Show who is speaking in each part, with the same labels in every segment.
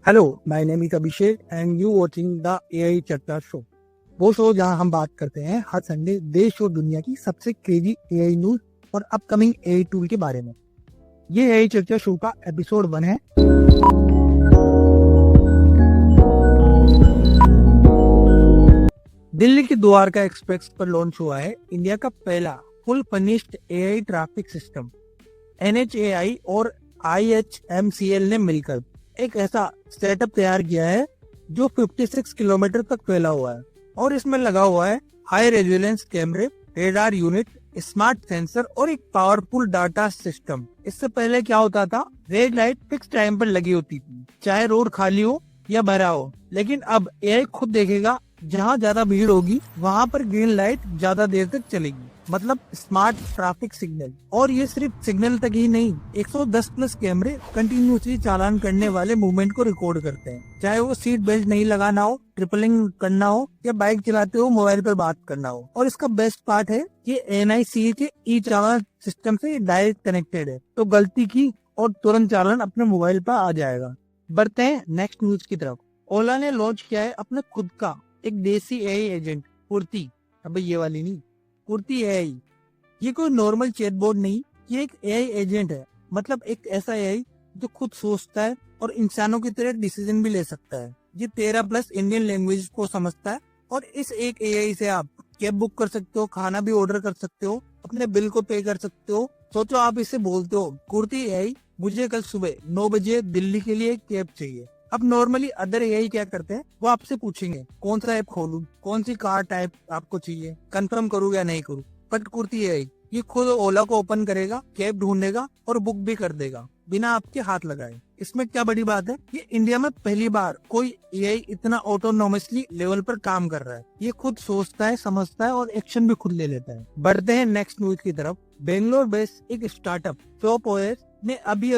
Speaker 1: Hello, my name is Abhishek and you watching the AI चर्चा show. वो show जहां हम बात करते हैं हर संडे देश और दुनिया की सबसे क्रेजी एआई न्यूज और अपकमिंग एआई टूल के बारे में। ये एआई चर्चा शो का एपिसोड 1 है। दिल्ली की द्वारका एक्सप्रेस पर लॉन्च हुआ है इंडिया का पहला full furnished AI traffic system. NHAI और आईएचएमसीएल ने मिलकर एक ऐसा सेटअप तैयार किया है जो 56 किलोमीटर तक फैला हुआ है और इसमें लगा हुआ है हाई रेजोलेंस कैमरे, रेडार यूनिट, स्मार्ट सेंसर और एक पावरफुल डाटा सिस्टम। इससे पहले क्या होता था, रेड लाइट फिक्स टाइम पर लगी होती थी, चाहे रोड खाली हो या भरा हो। लेकिन अब एआई खुद देखेगा जहाँ ज्यादा भीड़ होगी वहाँ पर ग्रीन लाइट ज्यादा देर तक चलेगी, मतलब स्मार्ट ट्रैफिक सिग्नल। और ये सिर्फ सिग्नल तक ही नहीं, 110 प्लस कैमरे कंटिन्यूसली चालान करने वाले मूवमेंट को रिकॉर्ड करते हैं, चाहे वो सीट बेल्ट नहीं लगाना हो, ट्रिपलिंग करना हो या बाइक चलाते हो मोबाइल पर बात करना हो। और इसका बेस्ट पार्ट है कि एनआईसी के ई चालान सिस्टम से डायरेक्ट कनेक्टेड है, तो गलती की और तुरंत चालान अपने मोबाइल पर आ जाएगा। बढ़ते हैं नेक्स्ट न्यूज की तरफ। ओला ने लॉन्च किया है अपना खुद का एक देसी एआई एजेंट, कुर्ती। अब ये वाली नहीं, कुर्ती एआई। ये कोई नॉर्मल चैटबॉट नहीं, ये एक एआई एजेंट है, मतलब एक ऐसा एआई जो खुद सोचता है और इंसानों की तरह डिसीजन भी ले सकता है। ये 13 प्लस इंडियन लैंग्वेज को समझता है और इस एक एआई से आप कैब बुक कर सकते हो, खाना भी ऑर्डर कर सकते हो, अपने बिल को पे कर सकते हो। सोचो आप इसे बोलते हो, कुर्ती एआई मुझे कल सुबह 9 बजे दिल्ली के लिए कैब चाहिए। अब नॉर्मली अदर एआई क्या करते हैं, वो आपसे पूछेंगे कौन सा ऐप खोलूं, कौन सी कार टाइप आपको चाहिए, कंफर्म करूं या नहीं करूं। बट कुर्ती एआई ये खुद ओला को ओपन करेगा, कैब ढूंढेगा और बुक भी कर देगा बिना आपके हाथ लगाए। इसमें क्या बड़ी बात है, ये इंडिया में पहली बार कोई एआई इतना ऑटोनोमसली लेवल पर काम कर रहा है। ये खुद सोचता है, समझता है और एक्शन भी खुद ले लेता है। बढ़ते हैं नेक्स्ट न्यूज की तरफ। बेंगलोर बेस्ड एक स्टार्टअप शॉपओएस ने अभी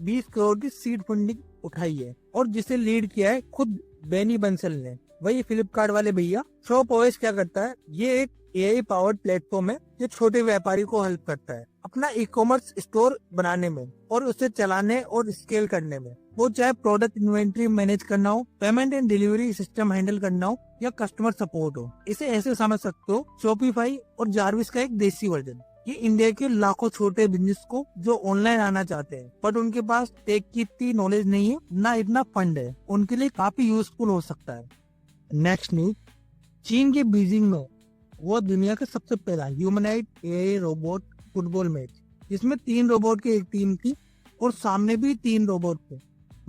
Speaker 1: 20 करोड़ की सीड फंडिंग उठाई है और जिसे लीड किया है खुद बेनी बंसल ने, वही फ्लिपकार्ट वाले भैया। शॉपओएस क्या करता है, ये एक एआई पावर्ड प्लेटफॉर्म है जो छोटे व्यापारी को हेल्प करता है अपना ई कॉमर्स स्टोर बनाने में और उसे चलाने और स्केल करने में। वो चाहे प्रोडक्ट इन्वेंट्री मैनेज करना हो, payment and delivery system handle करना हो या कस्टमर सपोर्ट हो। इसे ऐसे समझ सकते हो, शॉपिफाई और जारविस का एक देसी वर्जन। ये इंडिया के लाखों छोटे बिजनेस को जो ऑनलाइन आना चाहते हैं बट उनके पास टेक की इतनी नॉलेज नहीं है, ना इतना फंड है, उनके लिए काफी यूजफुल हो सकता है। Next news. चीन के बीजिंग में वो दुनिया का सबसे पहला humanoid AI robot football match, जिसमें 3 रोबोट की एक टीम थी और सामने भी 3 रोबोट थे,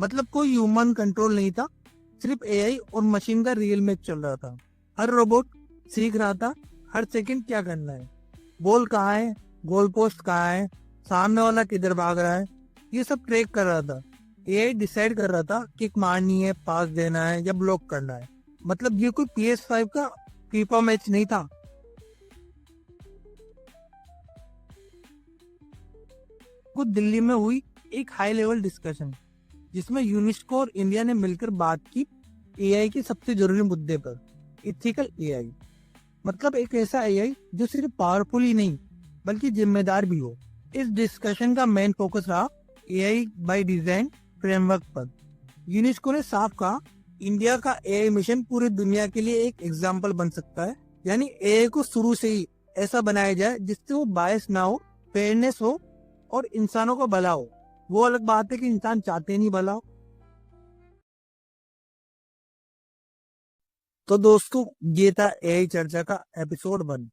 Speaker 1: मतलब कोई ह्यूमन कंट्रोल नहीं था, सिर्फ एआई और मशीन का रियल मैच चल रहा था। हर रोबोट सीख रहा था हर सेकंड क्या करना है, बॉल कहाँ है, गोल पोस्ट कहाँ है, सामने वाला किधर भाग रहा है, ये सब ट्रैक कर रहा था। एआई डिसाइड कर रहा था किक मारनी है, पास देना है या ब्लॉक करना है। मतलब ये कोई PS5 का फीफा मैच नहीं था। कुछ दिल्ली में हुई एक हाई लेवल डिस्कशन जिसमें यूनेस्को और इंडिया ने मिलकर बात की एआई के सबसे जरूरी मुद्दे पर, इथिकल एआई। मतलब एक ऐसा एआई जो सिर्फ पावरफुल ही नहीं बल्कि जिम्मेदार भी हो। इस डिस्कशन का मेन फोकस रहा एआई बाय डिजाइन फ्रेमवर्क पर। यूनेस्को ने साफ कहा इंडिया का एआई मिशन पूरी दुनिया के लिए एक एग्जाम्पल बन सकता है, यानी एआई को शुरू से ही ऐसा बनाया जाए जिससे वो बायस ना हो, फेयरनेस हो और इंसानों को भला हो। वो अलग बात है कि इंसान चाहते नहीं भला हो। तो दोस्तों ये था एआई चर्चा का एपिसोड 1।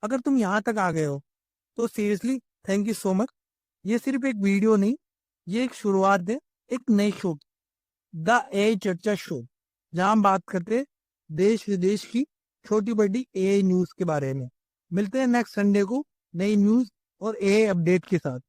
Speaker 1: अगर तुम यहाँ तक आ गए हो तो seriously thank you so much. ये सिर्फ एक वीडियो नहीं, ये एक शुरुआत है एक नई शो, द एआई चर्चा शो, जहाँ हम बात करते हैं देश विदेश की छोटी बड़ी एआई न्यूज के बारे में। मिलते हैं नेक्स्ट संडे को नई न्यूज और एआई अपडेट के साथ।